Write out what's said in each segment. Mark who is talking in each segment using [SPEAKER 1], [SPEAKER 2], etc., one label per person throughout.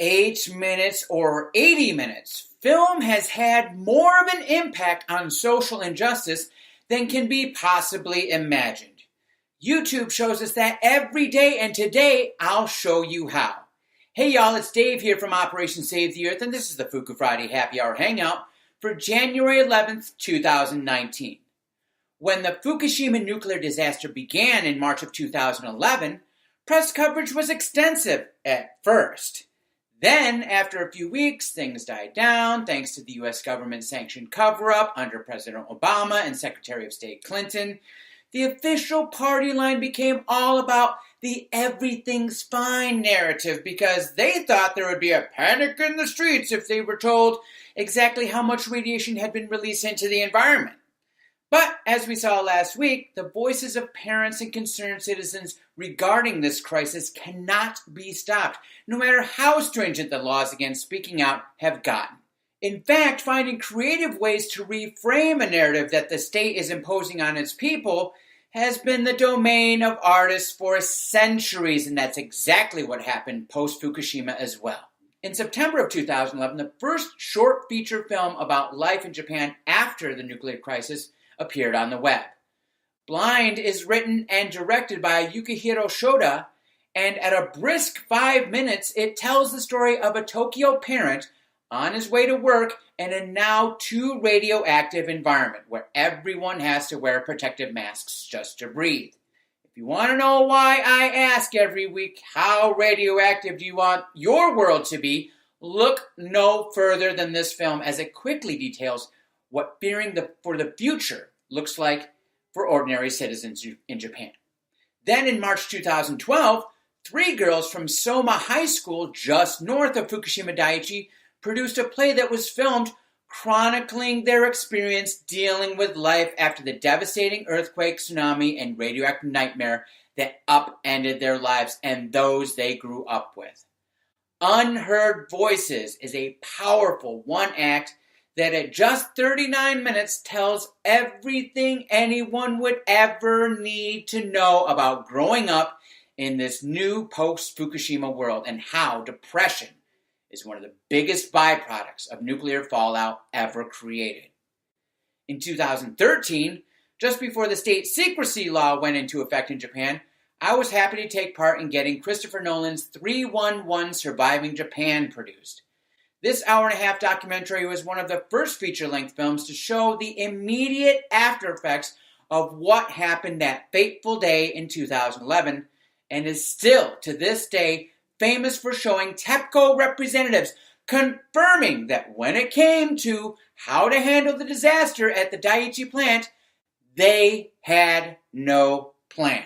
[SPEAKER 1] 8 minutes or 80 minutes, film has had more of an impact on social injustice than can be possibly imagined. YouTube shows us that every day, and today I'll show you how. Hey y'all, it's Dave here from Operation Save the Earth, and this is the FukuFriday Happy Hour Hangout for January 11th, 2019. When the Fukushima nuclear disaster began in March of 2011, press coverage was extensive at first. Then, after a few weeks, things died down thanks to the U.S. government-sanctioned cover-up under President Obama and Secretary of State Clinton. The official party line became all about the everything's fine narrative because they thought there would be a panic in the streets if they were told exactly how much radiation had been released into the environment. But, as we saw last week, the voices of parents and concerned citizens regarding this crisis cannot be stopped, no matter how stringent the laws against speaking out have gotten. In fact, finding creative ways to reframe a narrative that the state is imposing on its people has been the domain of artists for centuries, and that's exactly what happened post-Fukushima as well. In September of 2011, the first short feature film about life in Japan after the nuclear crisis appeared on the web. Blind is written and directed by Yukihiro Shoda, and at a brisk 5 minutes, it tells the story of a Tokyo parent on his way to work in a now too radioactive environment where everyone has to wear protective masks just to breathe. If you want to know why I ask every week, how radioactive do you want your world to be, look no further than this film as it quickly details what fearing for the future looks like for ordinary citizens in Japan. Then in March 2012, 3 girls from Soma High School just north of Fukushima Daiichi produced a play that was filmed chronicling their experience dealing with life after the devastating earthquake, tsunami, and radioactive nightmare that upended their lives and those they grew up with. Unheard Voices is a powerful one-act that at just 39 minutes tells everything anyone would ever need to know about growing up in this new post-Fukushima world and how depression is one of the biggest byproducts of nuclear fallout ever created. In 2013, just before the state secrecy law went into effect in Japan, I was happy to take part in getting Christopher Nolan's 311 Surviving Japan produced. This hour-and-a-half documentary was one of the first feature-length films to show the immediate after-effects of what happened that fateful day in 2011, and is still, to this day, famous for showing TEPCO representatives confirming that when it came to how to handle the disaster at the Daiichi plant, they had no plan.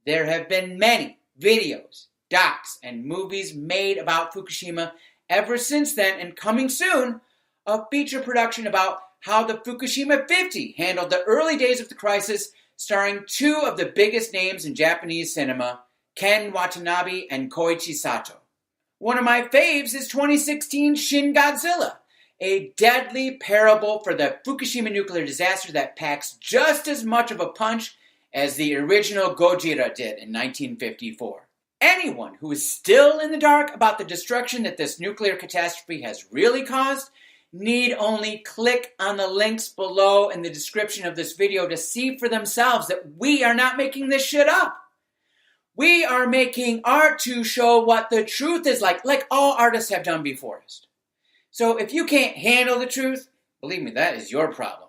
[SPEAKER 1] There have been many videos, docs, and movies made about Fukushima ever since then, and coming soon, a feature production about how the Fukushima 50 handled the early days of the crisis, starring 2 of the biggest names in Japanese cinema, Ken Watanabe and Koichi Sato. One of my faves is 2016 Shin Godzilla, a deadly parable for the Fukushima nuclear disaster that packs just as much of a punch as the original Gojira did in 1954. Anyone who is still in the dark about the destruction that this nuclear catastrophe has really caused need only click on the links below in the description of this video to see for themselves that we are not making this shit up. We are making art to show what the truth is like all artists have done before us. So if you can't handle the truth, believe me, that is your problem.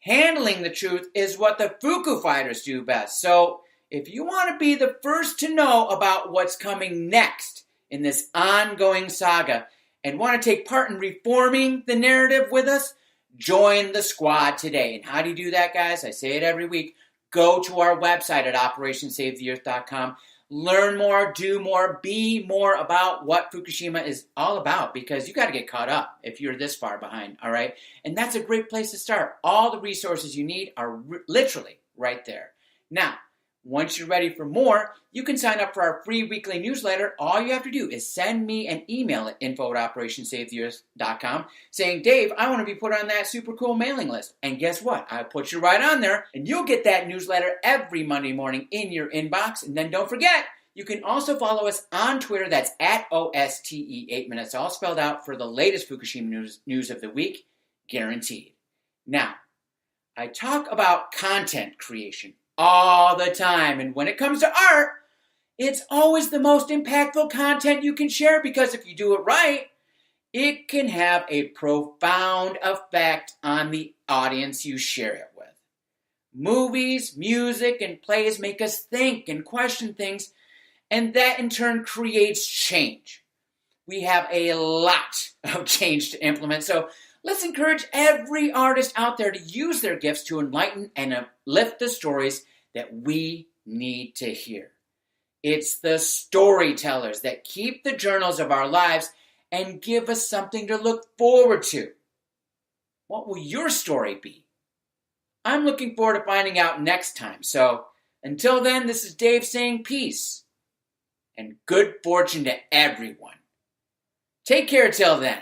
[SPEAKER 1] Handling the truth is what the Fuku fighters do best. So if you want to be the first to know about what's coming next in this ongoing saga and want to take part in reforming the narrative with us, join the squad today. And how do you do that, guys? I say it every week. Go to our website at operationsavetheearth.com. Learn more, do more, be more about what Fukushima is all about, because you got to get caught up if you're this far behind, all right? And that's a great place to start. All the resources you need are literally right there. Now, once you're ready for more, you can sign up for our free weekly newsletter. All you have to do is send me an email at info@operationsavetheearth.com saying, Dave, I want to be put on that super cool mailing list. And guess what? I'll put you right on there, and you'll get that newsletter every Monday morning in your inbox. And then don't forget, You can also follow us on Twitter. That's at OSTE 8 Minutes, all spelled out, for the latest Fukushima news of the week, guaranteed. Now, I talk about content creation all the time, and when it comes to art, it's always the most impactful content you can share, because if you do it right, it can have a profound effect on the audience you share it with. Movies, music, and plays make us think and question things, and that in turn creates change. We have a lot of change to implement, so let's encourage every artist out there to use their gifts to enlighten and uplift the stories that we need to hear. It's the storytellers that keep the journals of our lives and give us something to look forward to. What will your story be? I'm looking forward to finding out next time. So until then, this is Dave saying peace and good fortune to everyone. Take care till then.